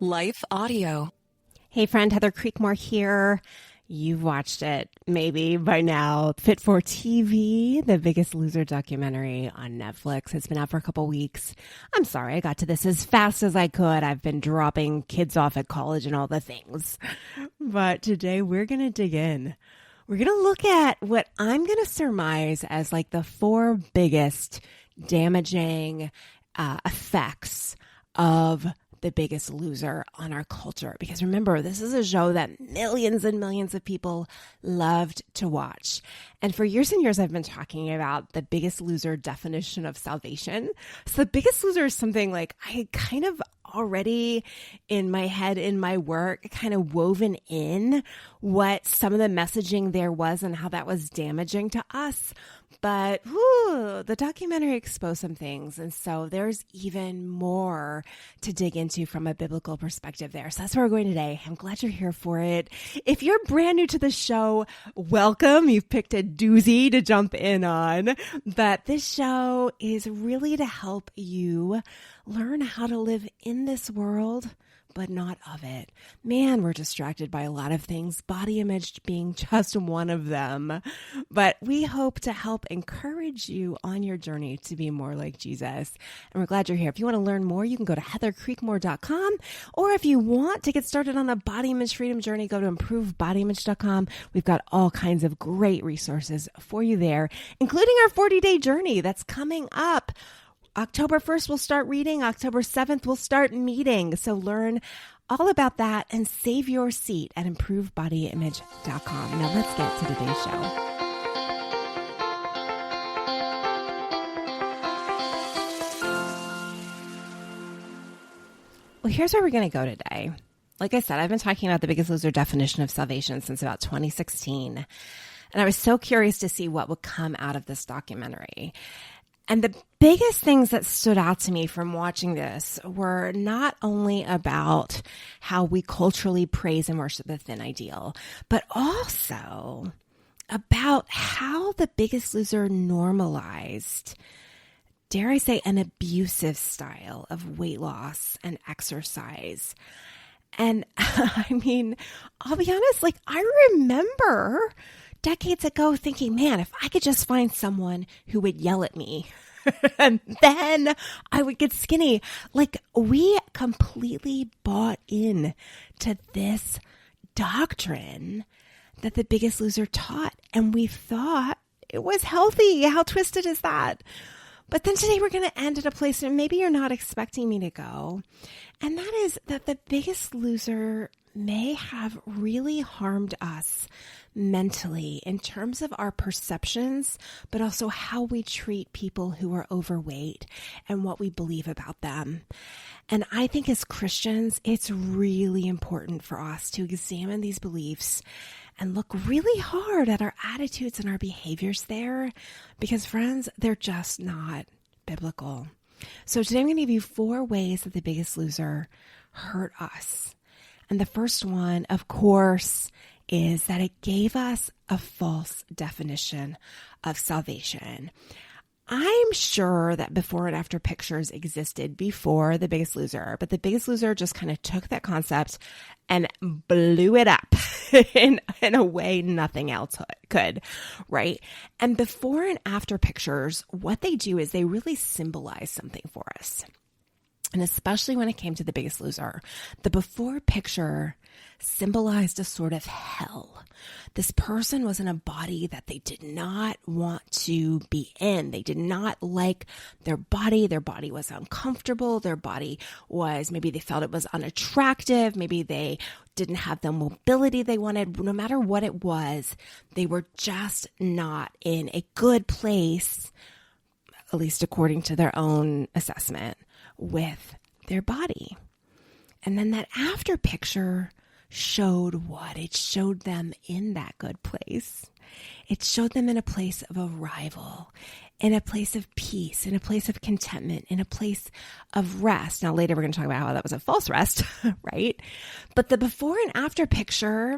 Life Audio. Hey friend, Heather Creekmore here. You've watched it maybe by now. Fit for TV, The Biggest Loser documentary on Netflix. It's been out for a couple weeks. I'm sorry, I got to this as fast as I could. I've been dropping kids off at college and all the things. But today we're going to dig in. We're going to look at what I'm going to surmise as like the 4 biggest damaging effects of The Biggest Loser on our culture. Because remember, this is a show that millions and millions of people loved to watch. And for years and years, I've been talking about the Biggest Loser definition of salvation. So the Biggest Loser is something like I kind of already in my head, in my work, kind of woven in what some of the messaging there was and how that was damaging to us. But the documentary exposed some things. And so there's even more to dig into from a biblical perspective there. So that's where we're going today. I'm glad you're here for it. If you're brand new to the show, welcome. You've picked a doozy to jump in on. But this show is really to help you learn how to live in this world, but not of it. Man, we're distracted by a lot of things, body image being just one of them. But we hope to help encourage you on your journey to be more like Jesus. And we're glad you're here. If you want to learn more, you can go to heathercreekmore.com. Or if you want to get started on a body image freedom journey, go to improvebodyimage.com. We've got all kinds of great resources for you there, including our 40-day journey that's coming up. October 1st, we'll start reading. October 7th, we'll start meeting. So learn all about that and save your seat at improvebodyimage.com. Now let's get to today's show. Well, here's where we're going to go today. Like I said, I've been talking about the Biggest Loser definition of salvation since about 2016. And I was so curious to see what would come out of this documentary. And the biggest things that stood out to me from watching this were not only about how we culturally praise and worship the thin ideal, but also about how The Biggest Loser normalized, dare I say, an abusive style of weight loss and exercise. And I mean, I'll be honest, like I remember decades ago thinking, man, if I could just find someone who would yell at me and then I would get skinny. Like we completely bought in to this doctrine that The Biggest Loser taught. And we thought it was healthy. How twisted is that? But then today we're going to end at a place that maybe you're not expecting me to go. And that is that The Biggest Loser may have really harmed us mentally in terms of our perceptions, but also how we treat people who are overweight and what we believe about them. And I think as Christians, it's really important for us to examine these beliefs and look really hard at our attitudes and our behaviors there, because friends, they're just not biblical. So today I'm going to give you 4 ways that The Biggest Loser hurt us. And the first one, of course, is that it gave us a false definition of salvation. I'm sure that before and after pictures existed before The Biggest Loser, but The Biggest Loser just kind of took that concept and blew it up in a way nothing else could, right? And before and after pictures, what they do is they really symbolize something for us. And especially when it came to The Biggest Loser, the before picture symbolized a sort of hell. This person was in a body that they did not want to be in. They did not like their body. Their body was uncomfortable. Their body was, maybe they felt it was unattractive. Maybe they didn't have the mobility they wanted. No matter what it was, they were just not in a good place, at least according to their own assessment, with their body. And then that after picture showed what? It showed them in that good place. It showed them in a place of arrival, in a place of peace, in a place of contentment, in a place of rest. Now, later we're going to talk about how that was a false rest, right? But the before and after picture,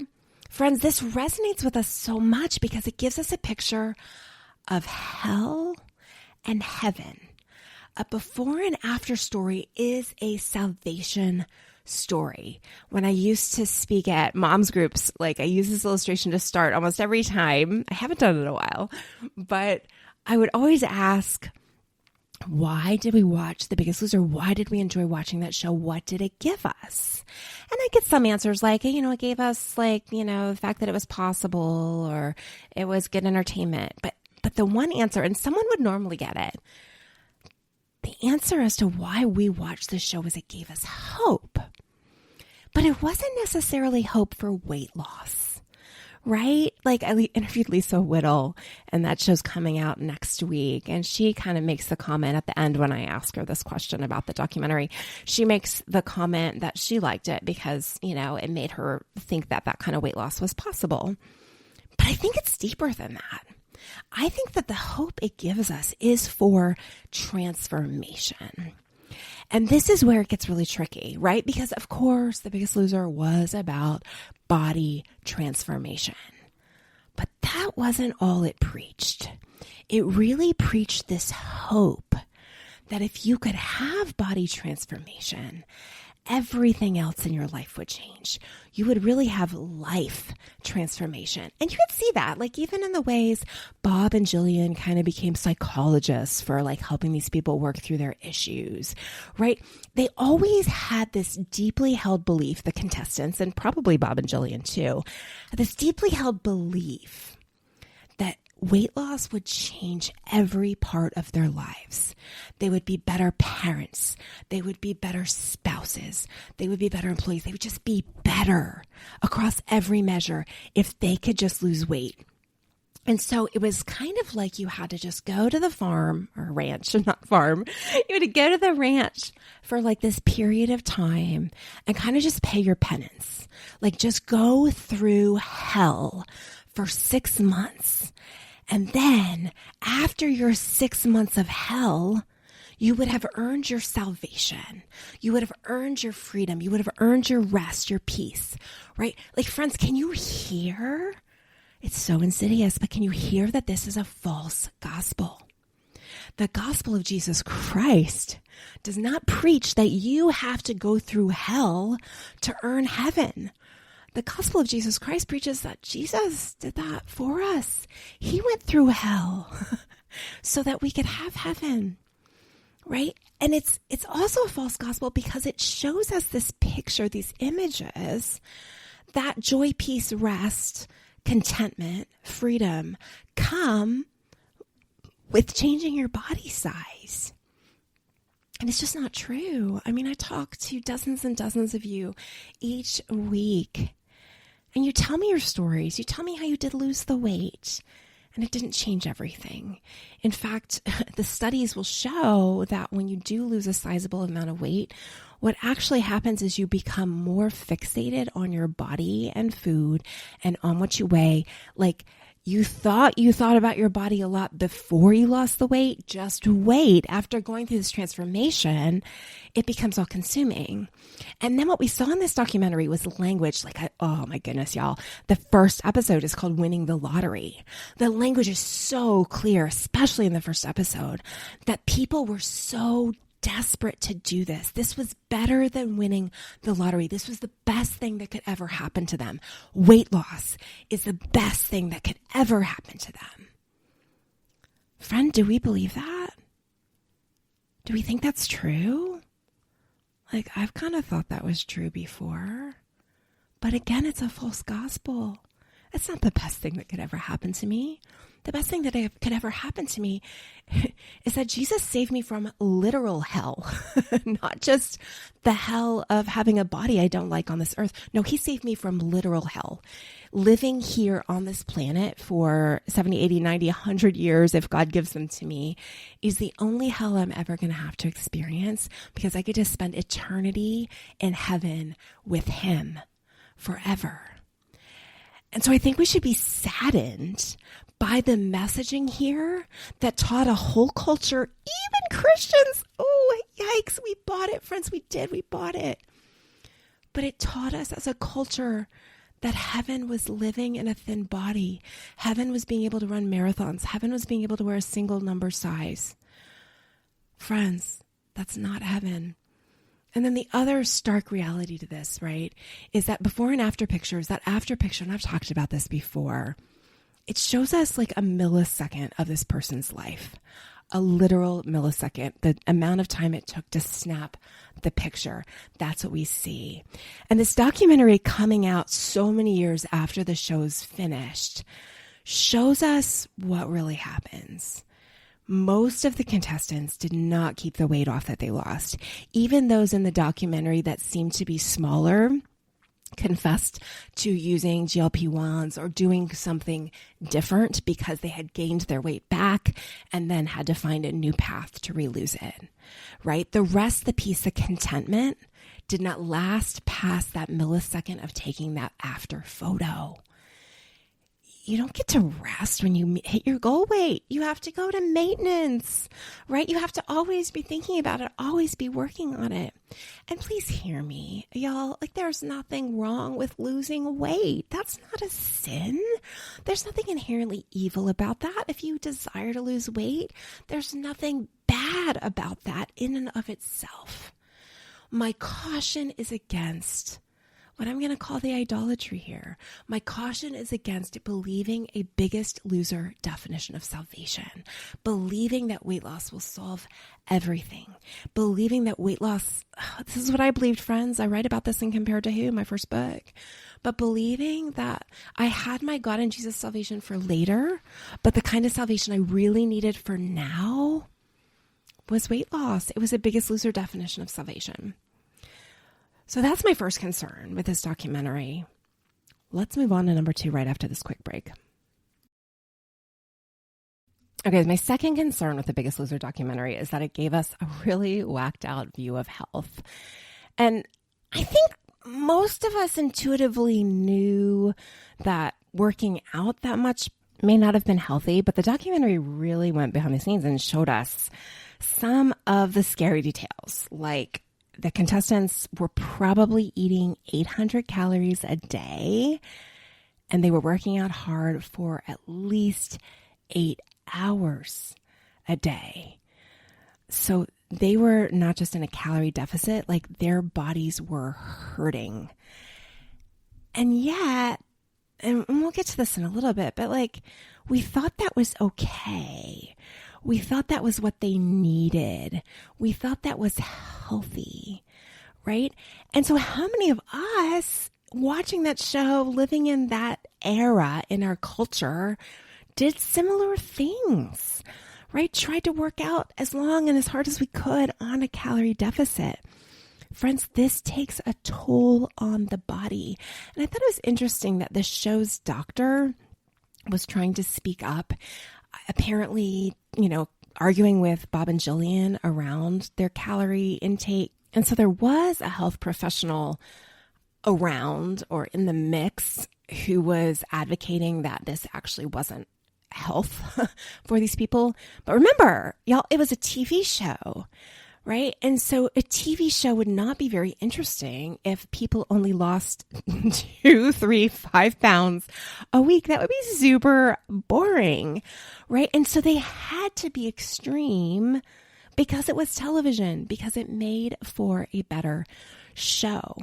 friends, this resonates with us so much because it gives us a picture of hell and heaven. A before and after story is a salvation story. When I used to speak at moms groups, like I use this illustration to start almost every time. I haven't done it in a while, but I would always ask, why did we watch The Biggest Loser? Why did we enjoy watching that show? What did it give us? And I get some answers like, it gave us the fact that it was possible, or it was good entertainment. But the one answer, and someone would normally get it, the answer as to why we watched the show was it gave us hope. But it wasn't necessarily hope for weight loss, right? Like I interviewed Lisa Whittle, and that show's coming out next week. And she kind of makes the comment at the end when I ask her this question about the documentary. She makes the comment that she liked it because, it made her think that that kind of weight loss was possible. But I think it's deeper than that. I think that the hope it gives us is for transformation. And this is where it gets really tricky, right? Because of course, The Biggest Loser was about body transformation. But that wasn't all it preached. It really preached this hope that if you could have body transformation, everything else in your life would change. You would really have life transformation. And you could see that, like even in the ways Bob and Jillian kind of became psychologists for like helping these people work through their issues, right? They always had this deeply held belief, the contestants, and probably Bob and Jillian too, this deeply held belief that weight loss would change every part of their lives. They would be better parents. They would be better spouses. They would be better employees. They would just be better across every measure if they could just lose weight. And so it was kind of like you had to just go to the farm or ranch, not farm. You had to go to the ranch for like this period of time and kind of just pay your penance. Like just go through hell for 6 months. And then after your 6 months of hell, you would have earned your salvation. You would have earned your freedom. You would have earned your rest, your peace, right? Like friends, can you hear? It's so insidious, but can you hear that this is a false gospel? The gospel of Jesus Christ does not preach that you have to go through hell to earn heaven. The gospel of Jesus Christ preaches that Jesus did that for us. He went through hell so that we could have heaven, right? And it's also a false gospel because it shows us this picture, these images, that joy, peace, rest, contentment, freedom come with changing your body size. And it's just not true. I mean, I talk to dozens and dozens of you each week. And you tell me your stories. You tell me how you did lose the weight. And it didn't change everything. In fact, the studies will show that when you do lose a sizable amount of weight, what actually happens is you become more fixated on your body and food and on what you weigh. Like you thought about your body a lot before you lost the weight. Just wait. After going through this transformation, it becomes all consuming. And then what we saw in this documentary was language like, oh my goodness, y'all. The first episode is called Winning the Lottery. The language is so clear, especially in the first episode, that people were so desperate to do this. This was better than winning the lottery. This was the best thing that could ever happen to them. Weight loss is the best thing that could ever happen to them. Friend, do we believe that? Do we think that's true? Like, I've kind of thought that was true before. But again, it's a false gospel. It's not the best thing that could ever happen to me. The best thing that could ever happen to me is that Jesus saved me from literal hell, not just the hell of having a body I don't like on this earth. No, he saved me from literal hell. Living here on this planet for 70, 80, 90, 100 years, if God gives them to me, is the only hell I'm ever going to have to experience because I get to spend eternity in heaven with him forever. And so I think we should be saddened by the messaging here that taught a whole culture, even Christians. Oh, yikes, we bought it, friends. We bought it. But it taught us as a culture that heaven was living in a thin body. Heaven was being able to run marathons. Heaven was being able to wear a single number size. Friends, that's not heaven. And then the other stark reality to this, right, is that before and after pictures, that after picture, and I've talked about this before, it shows us like a millisecond of this person's life, a literal millisecond, the amount of time it took to snap the picture. That's what we see. And this documentary coming out so many years after the show's finished shows us what really happens. Most of the contestants did not keep the weight off that they lost. Even those in the documentary that seemed to be smaller confessed to using GLP-1s or doing something different because they had gained their weight back and then had to find a new path to re-lose it, right? The rest, the piece of contentment did not last past that millisecond of taking that after photo. You don't get to rest when you hit your goal weight. You have to go to maintenance, right? You have to always be thinking about it, always be working on it. And please hear me, y'all. Like, there's nothing wrong with losing weight. That's not a sin. There's nothing inherently evil about that. If you desire to lose weight, there's nothing bad about that in and of itself. My caution is against what I'm going to call the idolatry here. My caution is against believing a biggest loser definition of salvation, believing that weight loss will solve everything, believing that weight loss, this is what I believed, friends. I write about this in Compared to Who, my first book, but believing that I had my God and Jesus salvation for later, but the kind of salvation I really needed for now was weight loss. It was the biggest loser definition of salvation. So that's my first concern with this documentary. Let's move on to number 2 right after this quick break. Okay, my second concern with the Biggest Loser documentary is that it gave us a really whacked out view of health. And I think most of us intuitively knew that working out that much may not have been healthy, but the documentary really went behind the scenes and showed us some of the scary details, like the contestants were probably eating 800 calories a day, and they were working out hard for at least 8 hours a day. So they were not just in a calorie deficit, like their bodies were hurting. And yet, and we'll get to this in a little bit, but like we thought that was okay. We thought that was what they needed. We thought that was healthy, right? And so how many of us watching that show, living in that era in our culture, did similar things, right? Tried to work out as long and as hard as we could on a calorie deficit. Friends, this takes a toll on the body. And I thought it was interesting that the show's doctor was trying to speak up, apparently, arguing with Bob and Jillian around their calorie intake. And so there was a health professional around or in the mix who was advocating that this actually wasn't health for these people. But remember, y'all, it was a TV show, right? And so a TV show would not be very interesting if people only lost 2, 3, 5 pounds a week. That would be super boring, right? And so they had to be extreme because it was television, because it made for a better show.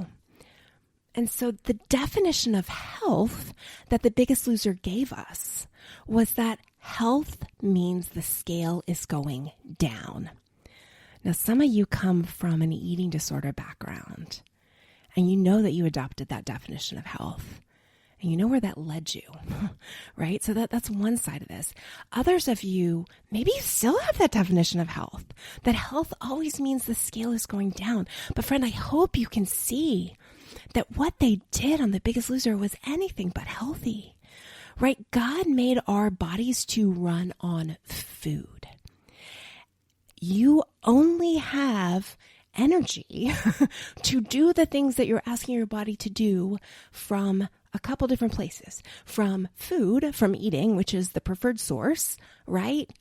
And so the definition of health that The Biggest Loser gave us was that health means the scale is going down. Now, some of you come from an eating disorder background, and you know that you adopted that definition of health, and you know where that led you, right? So that's one side of this. Others of you, maybe you still have that definition of health, that health always means the scale is going down. But friend, I hope you can see that what they did on The Biggest Loser was anything but healthy, right? God made our bodies to run on food. You only have energy to do the things that you're asking your body to do from a couple different places. From food, from eating, which is the preferred source, right?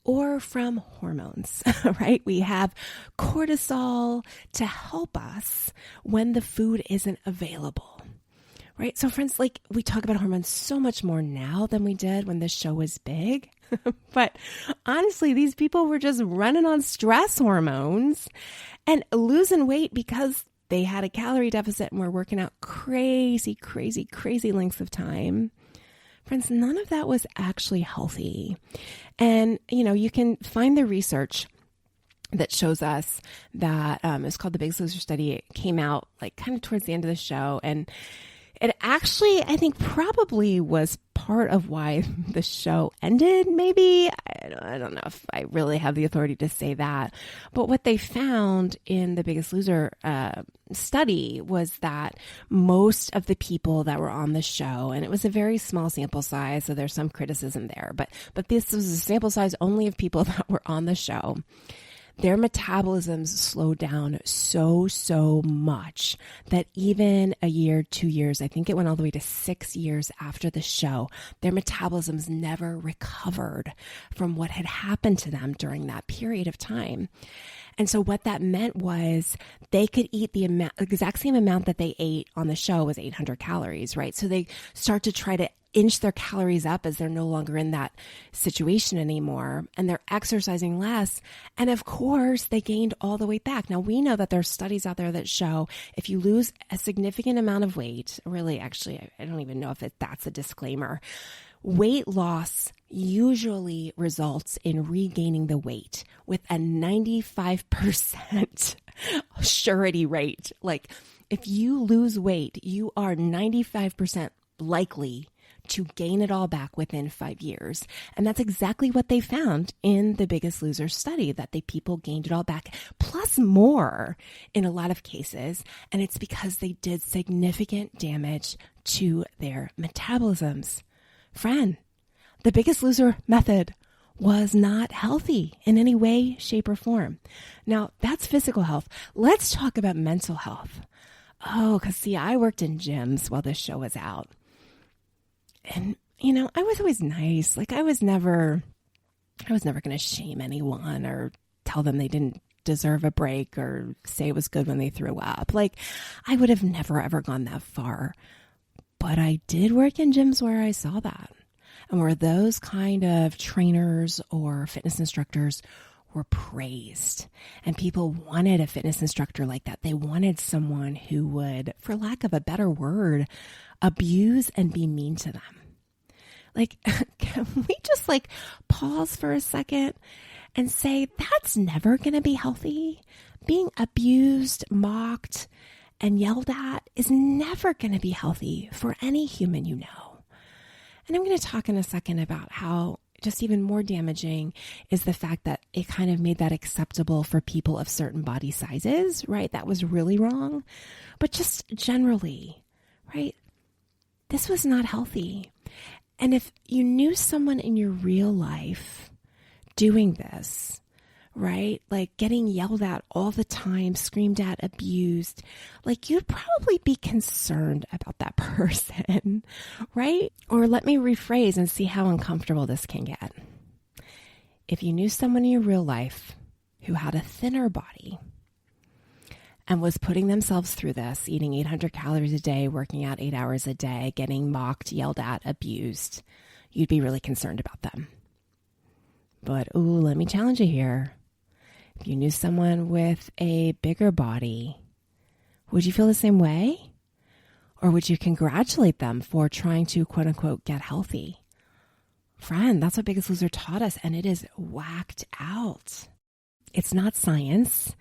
Or from hormones, right? We have cortisol to help us when the food isn't available, right? So friends, like we talk about hormones so much more now than we did when this show was big. But honestly, these people were just running on stress hormones. and losing weight because they had a calorie deficit and were working out crazy, crazy, crazy lengths of time. Friends, none of that was actually healthy. And, you can find the research that shows us that it's called the Biggest Loser study. It came out like kind of towards the end of the show. And it actually, I think, probably was part of why the show ended, maybe. I don't know if I really have the authority to say that. But what they found in the Biggest Loser study was that most of the people that were on the show, and it was a very small sample size, so there's some criticism there, but this was a sample size only of people that were on the show. Their metabolisms slowed down so much that even a year, 2 years, I think it went all the way to 6 years after the show, their metabolisms never recovered from what had happened to them during that period of time. And so what that meant was they could eat the exact same amount that they ate on the show was 800 calories, right? So they start to try to inch their calories up as they're no longer in that situation anymore, and they're exercising less. And of course, they gained all the weight back. Now, we know that there are studies out there that show if you lose a significant amount of weight, really, actually, I don't even know if that's a disclaimer. Weight loss usually results in regaining the weight with a 95% surety rate. Like, if you lose weight, you are 95% likely to gain it all back within 5 years. And that's exactly what they found in the Biggest Loser study, that the people gained it all back, plus more in a lot of cases. And it's because they did significant damage to their metabolisms. Friend, the Biggest Loser method was not healthy in any way, shape, or form. Now, that's physical health. Let's talk about mental health. Oh, because see, I worked in gyms while this show was out. And, I was always nice. Like, I was never going to shame anyone or tell them they didn't deserve a break or say it was good when they threw up. Like, I would have never, ever gone that far. But I did work in gyms where I saw that, and where those kind of trainers or fitness instructors were praised, and people wanted a fitness instructor like that. They wanted someone who would, for lack of a better word, abuse and be mean to them. Like, can we just pause for a second and say that's never going to be healthy? Being abused, mocked, and yelled at is never going to be healthy for any human you know. And I'm going to talk in a second about how just even more damaging is the fact that it kind of made that acceptable for people of certain body sizes, right? That was really wrong. But just generally, right? This was not healthy. And if you knew someone in your real life doing this, right? Like getting yelled at all the time, screamed at, abused, you'd probably be concerned about that person, right? Or let me rephrase and see how uncomfortable this can get. If you knew someone in your real life who had a thinner body and was putting themselves through this, eating 800 calories a day, working out 8 hours a day, getting mocked, yelled at, abused, you'd be really concerned about them. But, let me challenge you here. If you knew someone with a bigger body, would you feel the same way? Or would you congratulate them for trying to, quote unquote, get healthy? Friend, that's what Biggest Loser taught us, and it is whacked out. It's not science.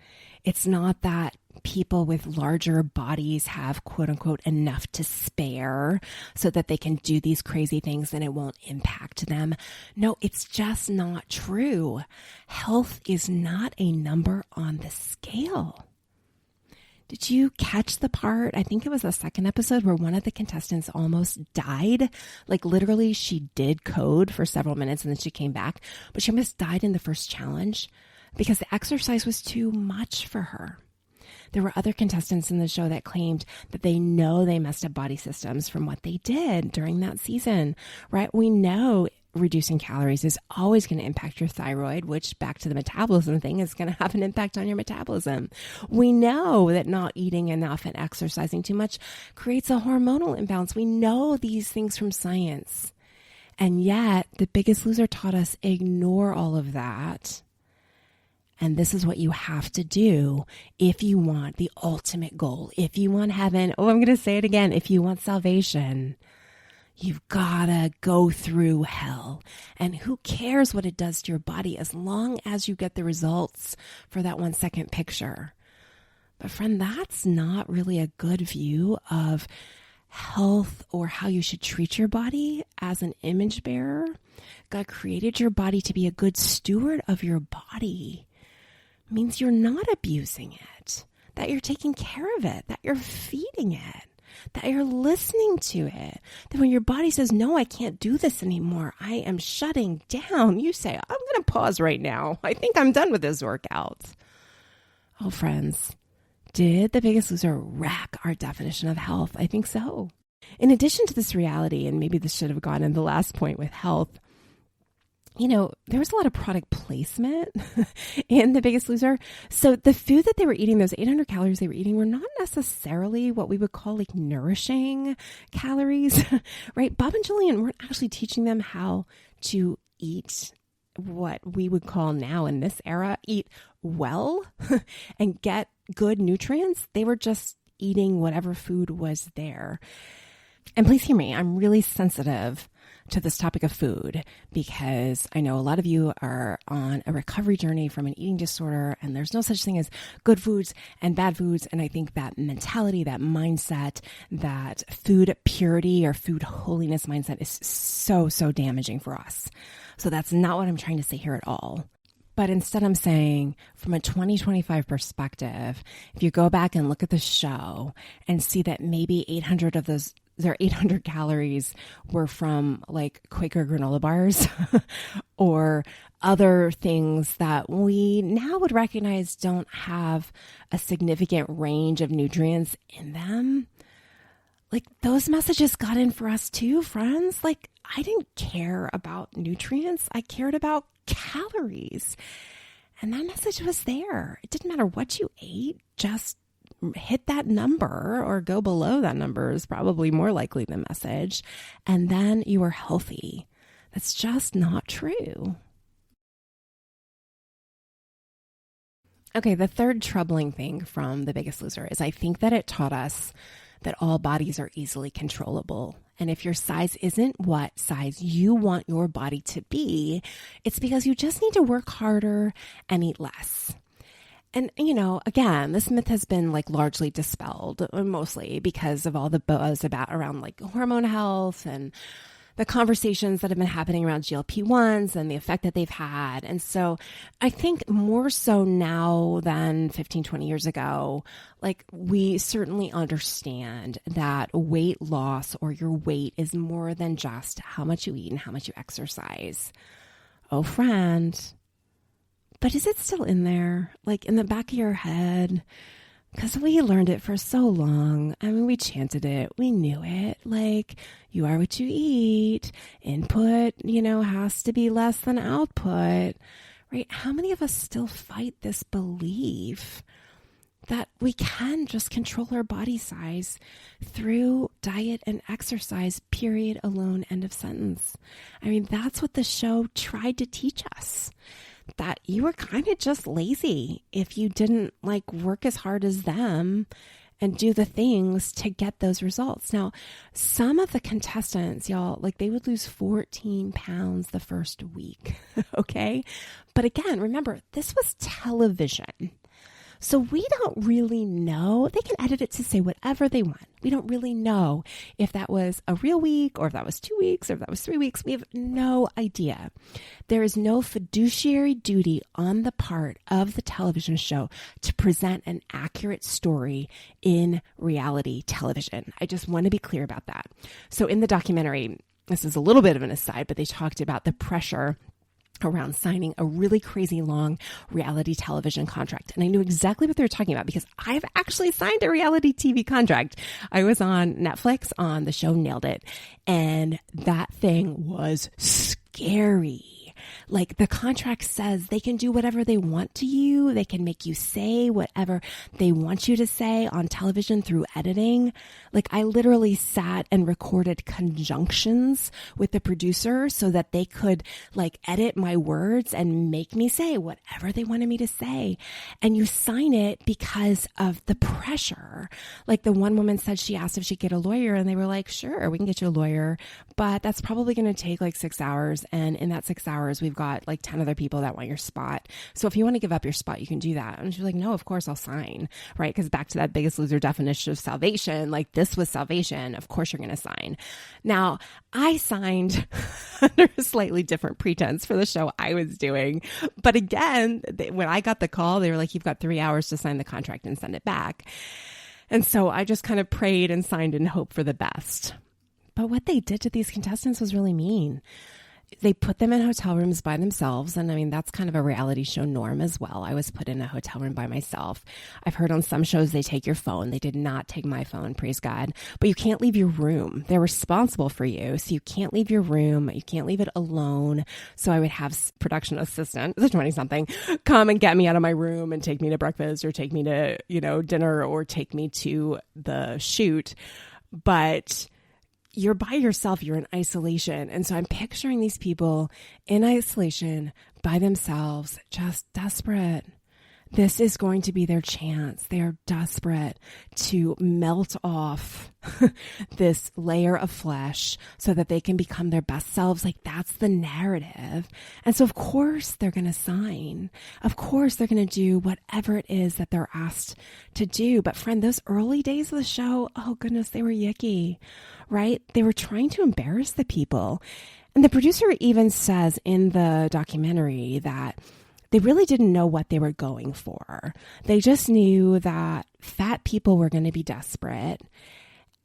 It's not that people with larger bodies have, quote unquote, enough to spare so that they can do these crazy things and it won't impact them. No, it's just not true. Health is not a number on the scale. Did you catch the part? I think it was the second episode where one of the contestants almost died. Like literally she did code for several minutes and then she came back, but she almost died in the first challenge because the exercise was too much for her. There were other contestants in the show that claimed that they know they messed up body systems from what they did during that season, right? We know reducing calories is always going to impact your thyroid, which, back to the metabolism thing, is going to have an impact on your metabolism. We know that not eating enough and exercising too much creates a hormonal imbalance. We know these things from science. And yet, the Biggest Loser taught us ignore all of that And this is what you have to do if you want the ultimate goal. If you want heaven, I'm going to say it again. If you want salvation, you've got to go through hell. And who cares what it does to your body as long as you get the results for that 1 second picture. But friend, that's not really a good view of health or how you should treat your body as an image bearer. God created your body to be a good steward of your body. It means you're not abusing it, that you're taking care of it, that you're feeding it, that you're listening to it, that when your body says, no, I can't do this anymore, I am shutting down, you say, I'm going to pause right now. I think I'm done with this workout. Oh, friends, did The Biggest Loser wreck our definition of health? I think so. In addition to this reality, and maybe this should have gone in the last point with health, there was a lot of product placement in The Biggest Loser. So the food that they were eating, those 800 calories they were eating, were not necessarily what we would call like nourishing calories, right? Bob and Julian weren't actually teaching them how to eat what we would call now in this era, eat well and get good nutrients. They were just eating whatever food was there. And please hear me, I'm really sensitive to this topic of food because I know a lot of you are on a recovery journey from an eating disorder, and there's no such thing as good foods and bad foods. And I think that mentality, that mindset, that food purity or food holiness mindset is so damaging for us. So that's not what I'm trying to say here at all. But instead I'm saying from a 2025 perspective, if you go back and look at the show and see that maybe 800 of those, their 800 calories were from like Quaker granola bars or other things that we now would recognize don't have a significant range of nutrients in them. Like those messages got in for us too, friends. Like I didn't care about nutrients. I cared about calories. And that message was there. It didn't matter what you ate, just hit that number or go below that number is probably more likely the message. And then you are healthy. That's just not true. Okay, the third troubling thing from The Biggest Loser is I think that it taught us that all bodies are easily controllable. And if your size isn't what size you want your body to be, it's because you just need to work harder and eat less. And, again, this myth has been like largely dispelled, mostly because of all the buzz around like hormone health and the conversations that have been happening around GLP-1s and the effect that they've had. And so I think more so now than 15, 20 years ago, like we certainly understand that weight loss or your weight is more than just how much you eat and how much you exercise. Oh, friend. But is it still in there, like in the back of your head? Because we learned it for so long. I mean, we chanted it. We knew it. Like, you are what you eat. Input, has to be less than output, right? How many of us still fight this belief that we can just control our body size through diet and exercise, period, alone, end of sentence? I mean, that's what the show tried to teach us. That you were kind of just lazy if you didn't like work as hard as them and do the things to get those results. Now, some of the contestants, y'all, like they would lose 14 pounds the first week. Okay. But again, remember, this was television. So we don't really know. They can edit it to say whatever they want. We don't really know if that was a real week or if that was 2 weeks or if that was 3 weeks. We have no idea. There is no fiduciary duty on the part of the television show to present an accurate story in reality television. I just want to be clear about that. So in the documentary, this is a little bit of an aside, but they talked about the pressure around signing a really crazy long reality television contract. And I knew exactly what they were talking about because I've actually signed a reality TV contract. I was on Netflix on the show Nailed It, and that thing was scary. Like the contract says they can do whatever they want to you. They can make you say whatever they want you to say on television through editing. Like I literally sat and recorded conjunctions with the producer so that they could like edit my words and make me say whatever they wanted me to say. And you sign it because of the pressure. Like the one woman said she asked if she'd get a lawyer and they were like, sure, we can get you a lawyer, but that's probably going to take like 6 hours. And in that 6 hours, we've got like 10 other people that want your spot. So if you want to give up your spot, you can do that. And she's like, no, of course I'll sign, right? Because back to that Biggest Loser definition of salvation, like this was salvation. Of course you're going to sign. Now I signed under a slightly different pretense for the show I was doing. But again, when I got the call, they were like, you've got 3 hours to sign the contract and send it back. And so I just kind of prayed and signed and hoped for the best. But what they did to these contestants was really mean. They put them in hotel rooms by themselves. And I mean, that's kind of a reality show norm as well. I was put in a hotel room by myself. I've heard on some shows they take your phone. They did not take my phone, praise God. But you can't leave your room. They're responsible for you. So you can't leave your room. You can't leave it alone. So I would have production assistant, the 20-something, come and get me out of my room and take me to breakfast or take me to, dinner or take me to the shoot. But you're by yourself, you're in isolation. And so I'm picturing these people in isolation by themselves, just desperate. This is going to be their chance. They are desperate to melt off this layer of flesh so that they can become their best selves. Like that's the narrative. And so of course they're going to sign. Of course they're going to do whatever it is that they're asked to do. But friend, those early days of the show, oh goodness, they were yucky, right? They were trying to embarrass the people. And the producer even says in the documentary that they really didn't know what they were going for. They just knew that fat people were going to be desperate.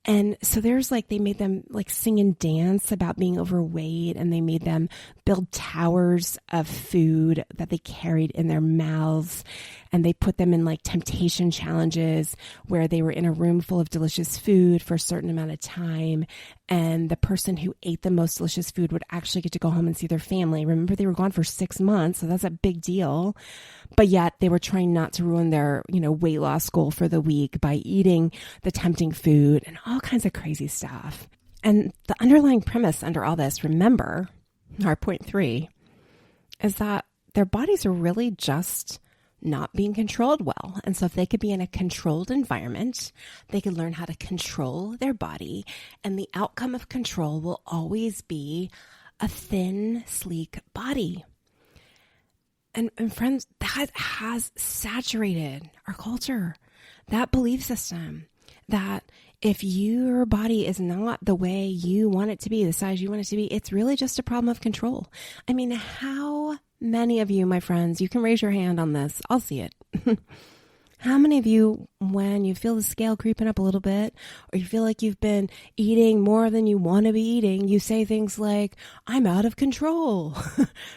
And so there's like, they made them like sing and dance about being overweight, and they made them build towers of food that they carried in their mouths. And they put them in like temptation challenges where they were in a room full of delicious food for a certain amount of time. And the person who ate the most delicious food would actually get to go home and see their family. Remember, they were gone for 6 months, so that's a big deal. But yet they were trying not to ruin their, weight loss goal for the week by eating the tempting food and all kinds of crazy stuff. And the underlying premise under all this, remember, our point 3, is that their bodies are really just not being controlled well. And so if they could be in a controlled environment, they could learn how to control their body. And the outcome of control will always be a thin, sleek body. And friends, that has saturated our culture, that belief system, that if your body is not the way you want it to be, the size you want it to be, it's really just a problem of control. I mean, how many of you, my friends, you can raise your hand on this. I'll see it. How many of you, when you feel the scale creeping up a little bit, or you feel like you've been eating more than you want to be eating, you say things like, I'm out of control,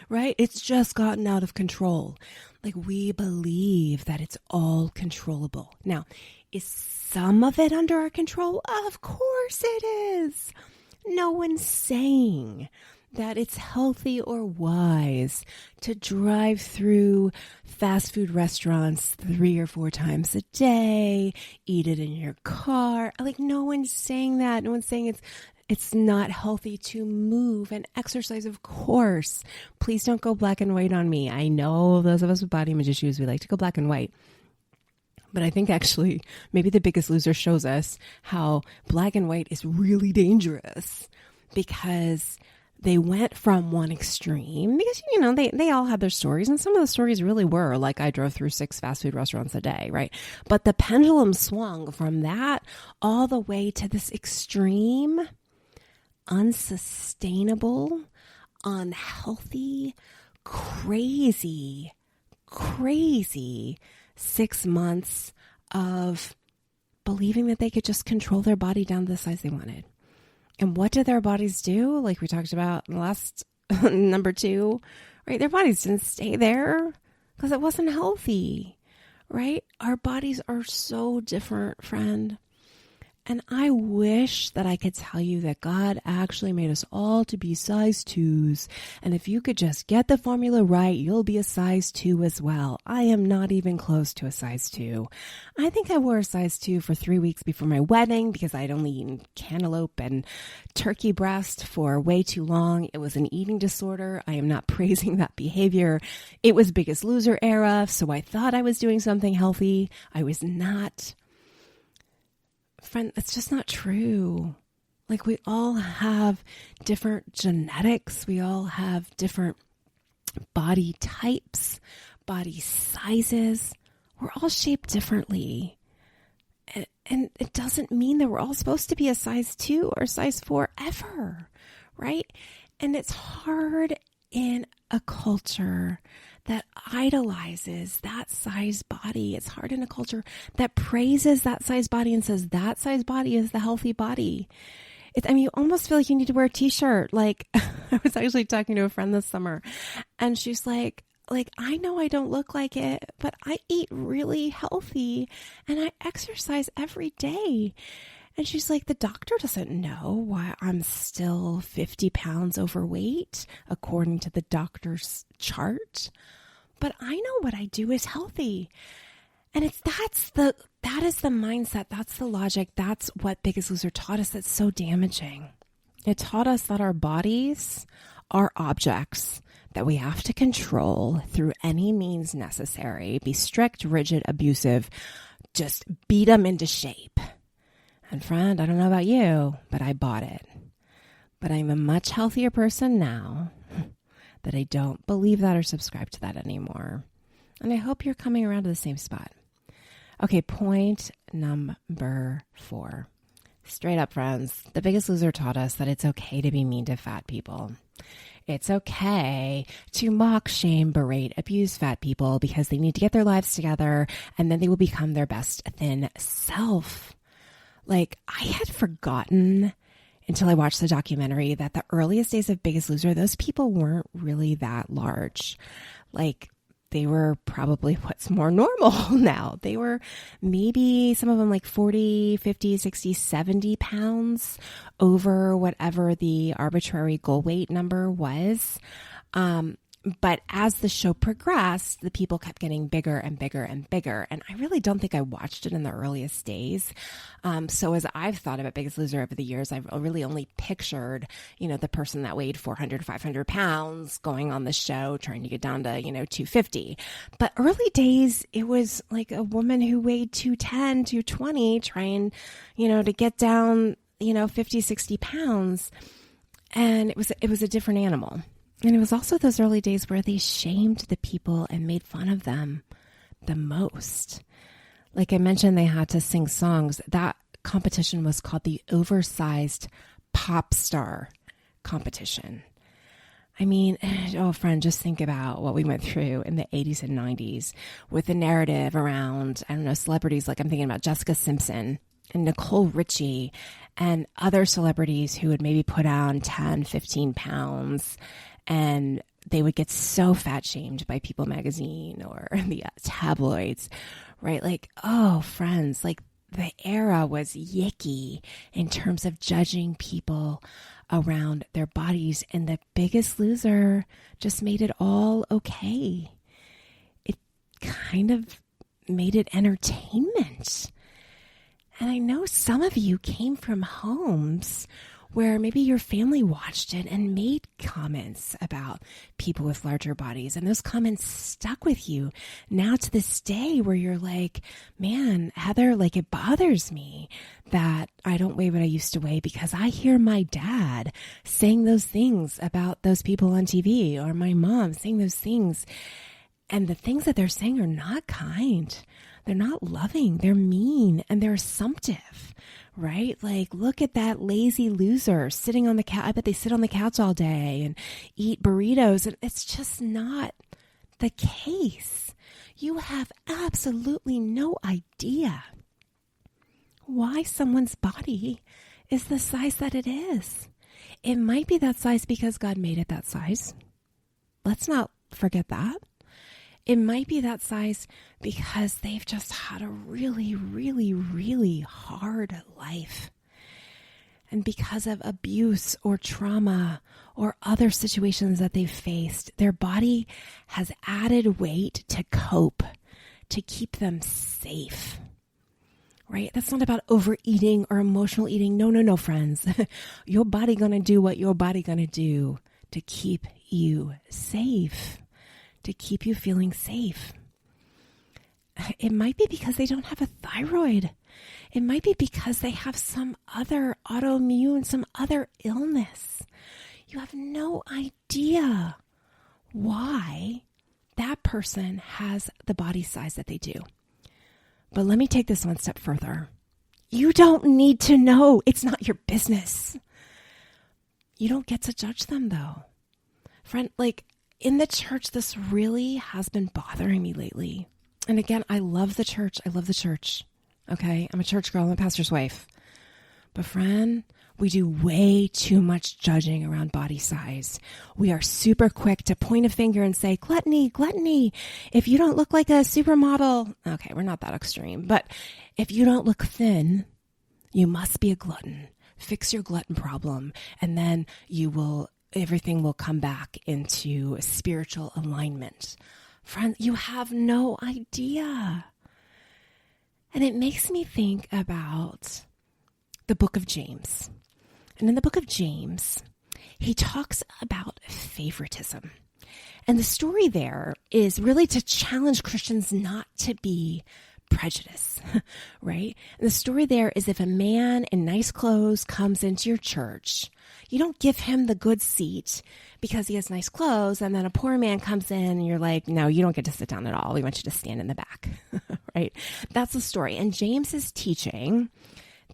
right? It's just gotten out of control. Like we believe that it's all controllable. Now, is some of it under our control? Of course it is. No one's saying that it's healthy or wise to drive through fast food restaurants 3 or 4 times a day, eat it in your car. Like no one's saying that. No one's saying it's not healthy to move and exercise, of course. Please don't go black and white on me. I know those of us with body image issues, we like to go black and white. But I think actually maybe The Biggest Loser shows us how black and white is really dangerous, because they went from one extreme because, they all had their stories, and some of the stories really were like, I drove through 6 fast food restaurants a day, right? But the pendulum swung from that all the way to this extreme, unsustainable, unhealthy, crazy 6 months of believing that they could just control their body down to the size they wanted. And what did their bodies do? Like we talked about in the last number 2, right? Their bodies didn't stay there because it wasn't healthy, right? Our bodies are so different, friend. And I wish that I could tell you that God actually made us all to be size 2s. And if you could just get the formula right, you'll be a size 2 as well. I am not even close to a size 2. I think I wore a size 2 for 3 weeks before my wedding because I'd only eaten cantaloupe and turkey breast for way too long. It was an eating disorder. I am not praising that behavior. It was Biggest Loser era, so I thought I was doing something healthy. I was not. Friend, that's just not true. Like, we all have different genetics. We all have different body types, body sizes. We're all shaped differently. And it doesn't mean that we're all supposed to be a size 2 or size 4 ever, right? And it's hard in a culture that idolizes that size body. It's hard in a culture that praises that size body and says that size body is the healthy body. You almost feel like you need to wear a t-shirt. Like, I was actually talking to a friend this summer, and she's like, I know I don't look like it, but I eat really healthy and I exercise every day. And she's like, the doctor doesn't know why I'm still 50 pounds overweight, according to the doctor's chart. But I know what I do is healthy. And that is the mindset. That's the logic. That's what Biggest Loser taught us. That's so damaging. It taught us that our bodies are objects that we have to control through any means necessary. Be strict, rigid, abusive. Just beat them into shape. And friend, I don't know about you, but I bought it. But I'm a much healthier person now that I don't believe that or subscribe to that anymore. And I hope you're coming around to the same spot. Okay, point number 4. Straight up, friends, the Biggest Loser taught us that it's okay to be mean to fat people. It's okay to mock, shame, berate, abuse fat people because they need to get their lives together and then they will become their best thin self. Like, I had forgotten until I watched the documentary that the earliest days of Biggest Loser, those people weren't really that large. Like, they were probably what's more normal now. They were maybe some of them like 40, 50, 60, 70 pounds over whatever the arbitrary goal weight number was. But as the show progressed, the people kept getting bigger and bigger and bigger. And I really don't think I watched it in the earliest days. So as I've thought about Biggest Loser over the years, I've really only pictured, the person that weighed 400, 500 pounds going on the show, trying to get down to, 250. But early days, it was like a woman who weighed 210, 220, trying, to get down, 50, 60 pounds. And it was a different animal. And it was also those early days where they shamed the people and made fun of them the most. Like I mentioned, they had to sing songs. That competition was called the Oversized Pop Star Competition. I mean, friend, just think about what we went through in the 80s and 90s with the narrative around, celebrities like I'm thinking about Jessica Simpson and Nicole Richie and other celebrities who would maybe put on 10, 15 pounds. And they would get so fat shamed by People magazine or the tabloids, right? Like, friends, like the era was yicky in terms of judging people around their bodies. And the Biggest Loser just made it all okay. It kind of made it entertainment. And I know some of you came from homes where maybe your family watched it and made comments about people with larger bodies. And those comments stuck with you now to this day where you're like, man, Heather, like it bothers me that I don't weigh what I used to weigh because I hear my dad saying those things about those people on TV or my mom saying those things. And the things that they're saying are not kind. They're not loving. They're mean and they're assumptive. Right? Like, look at that lazy loser sitting on the couch. I bet they sit on the couch all day and eat burritos. And it's just not the case. You have absolutely no idea why someone's body is the size that it is. It might be that size because God made it that size. Let's not forget that. It might be that size because they've just had a really, really, really hard life. And because of abuse or trauma or other situations that they've faced, their body has added weight to cope, to keep them safe. Right? That's not about overeating or emotional eating. No, friends. Your body gonna do what your body gonna do to keep you safe, to keep you feeling safe. It might be because they don't have a thyroid. It might be because they have some other autoimmune, some other illness. You have no idea why that person has the body size that they do. But let me take this one step further. You don't need to know. It's not your business. You don't get to judge them, though. Friend, like in the church, this really has been bothering me lately. And again, I love the church. Okay? I'm a church girl. I'm a pastor's wife. But friend, we do way too much judging around body size. We are super quick to point a finger and say, gluttony. If you don't look like a supermodel, okay, we're not that extreme. But if you don't look thin, you must be a glutton. Fix your glutton problem. And then everything will come back into spiritual alignment. Friend, you have no idea. And it makes me think about the book of James. And in the book of James, he talks about favoritism. And the story there is really to challenge Christians not to be prejudiced, right? And the story there is if a man in nice clothes comes into your church, you don't give him the good seat because he has nice clothes, and then a poor man comes in and you're like, no, you don't get to sit down at all. We want you to stand in the back, right? That's the story. And James is teaching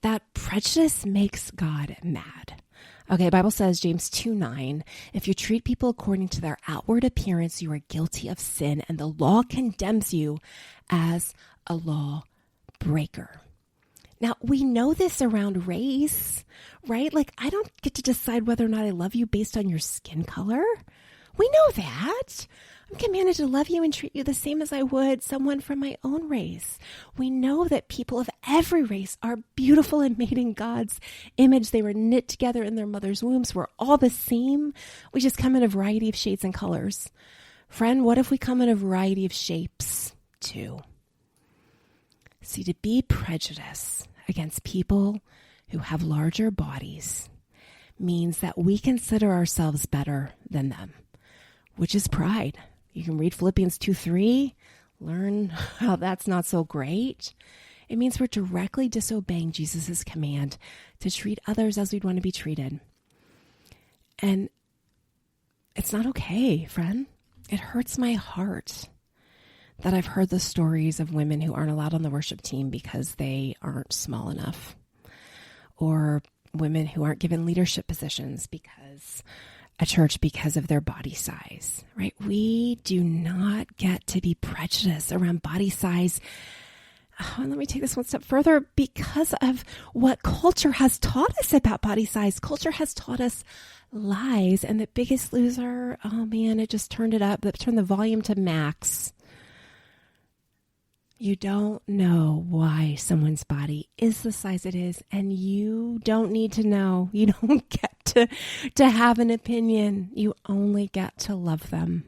that prejudice makes God mad. Okay, Bible says, James 2:9, if you treat people according to their outward appearance, you are guilty of sin, and the law condemns you as a law breaker. Now, we know this around race, right? Like, I don't get to decide whether or not I love you based on your skin color. We know that. I'm commanded to love you and treat you the same as I would someone from my own race. We know that people of every race are beautiful and made in God's image. They were knit together in their mother's wombs. We're all the same. We just come in a variety of shades and colors. Friend, what if we come in a variety of shapes too? See, to be prejudiced against people who have larger bodies means that we consider ourselves better than them, which is pride. You can read Philippians 2:3, learn how that's not so great. It means we're directly disobeying Jesus' command to treat others as we'd want to be treated. And it's not okay, friend. It hurts my heart that I've heard the stories of women who aren't allowed on the worship team because they aren't small enough, or women who aren't given leadership positions because of their body size, right? We do not get to be prejudiced around body size. Oh, and let me take this one step further because of what culture has taught us about body size. Culture has taught us lies, and the Biggest Loser, oh man, it just turned it up, turned the volume to max. You don't know why someone's body is the size it is, and you don't need to know. You don't get to have an opinion. You only get to love them.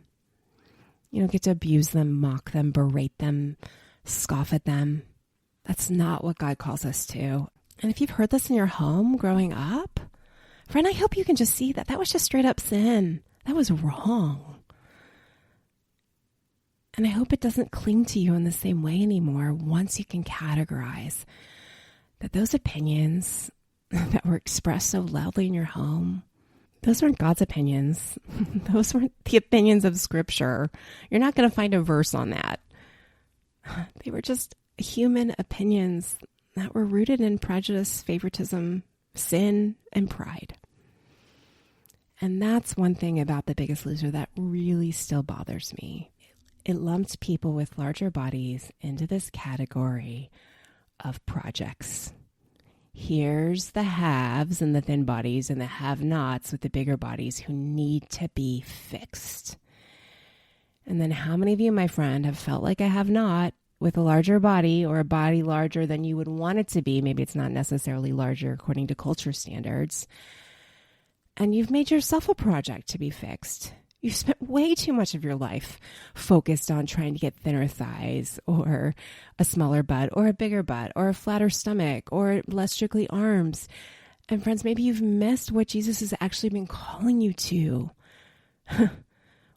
You don't get to abuse them, mock them, berate them, scoff at them. That's not what God calls us to. And if you've heard this in your home growing up, friend, I hope you can just see that that was just straight up sin. That was wrong. And I hope it doesn't cling to you in the same way anymore once you can categorize that those opinions that were expressed so loudly in your home, those weren't God's opinions. Those weren't the opinions of Scripture. You're not going to find a verse on that. They were just human opinions that were rooted in prejudice, favoritism, sin, and pride. And that's one thing about The Biggest Loser that really still bothers me. It lumped people with larger bodies into this category of projects. Here's the haves and the thin bodies and the have-nots with the bigger bodies who need to be fixed. And then how many of you, my friend, have felt like I have not, with a larger body or a body larger than you would want it to be? Maybe it's not necessarily larger according to culture standards. And you've made yourself a project to be fixed. You've spent way too much of your life focused on trying to get thinner thighs or a smaller butt or a bigger butt or a flatter stomach or less strictly arms. And friends, maybe you've missed what Jesus has actually been calling you to,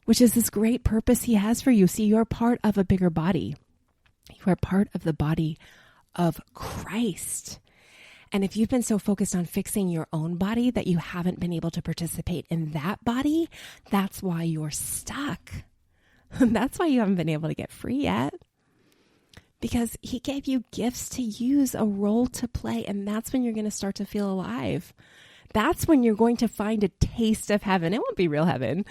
which is this great purpose he has for you. See, you're part of a bigger body. You are part of the body of Christ. And if you've been so focused on fixing your own body that you haven't been able to participate in that body, that's why you're stuck. That's why you haven't been able to get free yet. Because he gave you gifts to use, a role to play, and that's when you're going to start to feel alive. That's when you're going to find a taste of heaven. It won't be real heaven,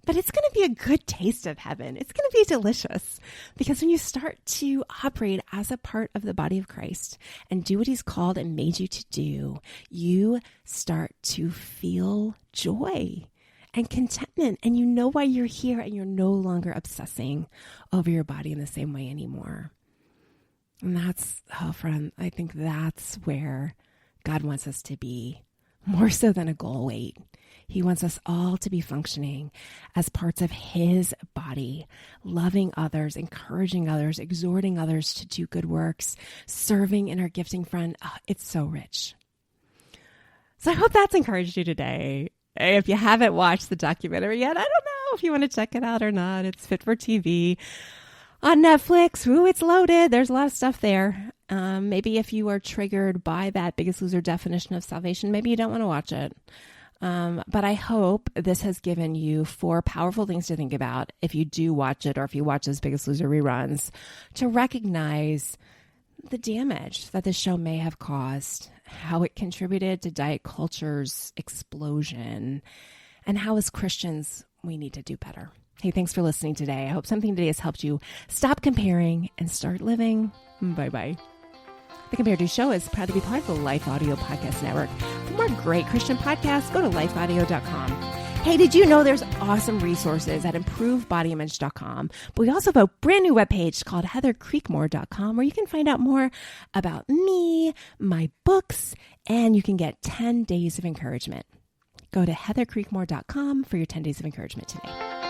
but it's going to be a good taste of heaven. It's going to be delicious because when you start to operate as a part of the body of Christ and do what he's called and made you to do, you start to feel joy and contentment, and you know why you're here, and you're no longer obsessing over your body in the same way anymore. And that's, oh friend, I think that's where God wants us to be. More so than a goal weight. He wants us all to be functioning as parts of his body, loving others, encouraging others, exhorting others to do good works, serving in our gifting, friend. Oh, it's so rich. So I hope that's encouraged you today. If you haven't watched the documentary yet, I don't know if you want to check it out or not. It's Fit for TV on Netflix. Ooh, it's loaded. There's a lot of stuff there. Maybe if you are triggered by that Biggest Loser definition of salvation, maybe you don't want to watch it. But I hope this has given you 4 powerful things to think about if you do watch it, or if you watch those Biggest Loser reruns, to recognize the damage that the show may have caused, how it contributed to diet culture's explosion, and how as Christians we need to do better. Hey, thanks for listening today. I hope something today has helped you stop comparing and start living. Bye-bye. The Compared To Show is proud to be part of the Life Audio Podcast Network. For more great Christian podcasts, go to lifeaudio.com. Hey, did you know there's awesome resources at improvebodyimage.com? But we also have a brand new webpage called heathercreekmore.com where you can find out more about me, my books, and you can get 10 days of encouragement. Go to heathercreekmore.com for your 10 days of encouragement today.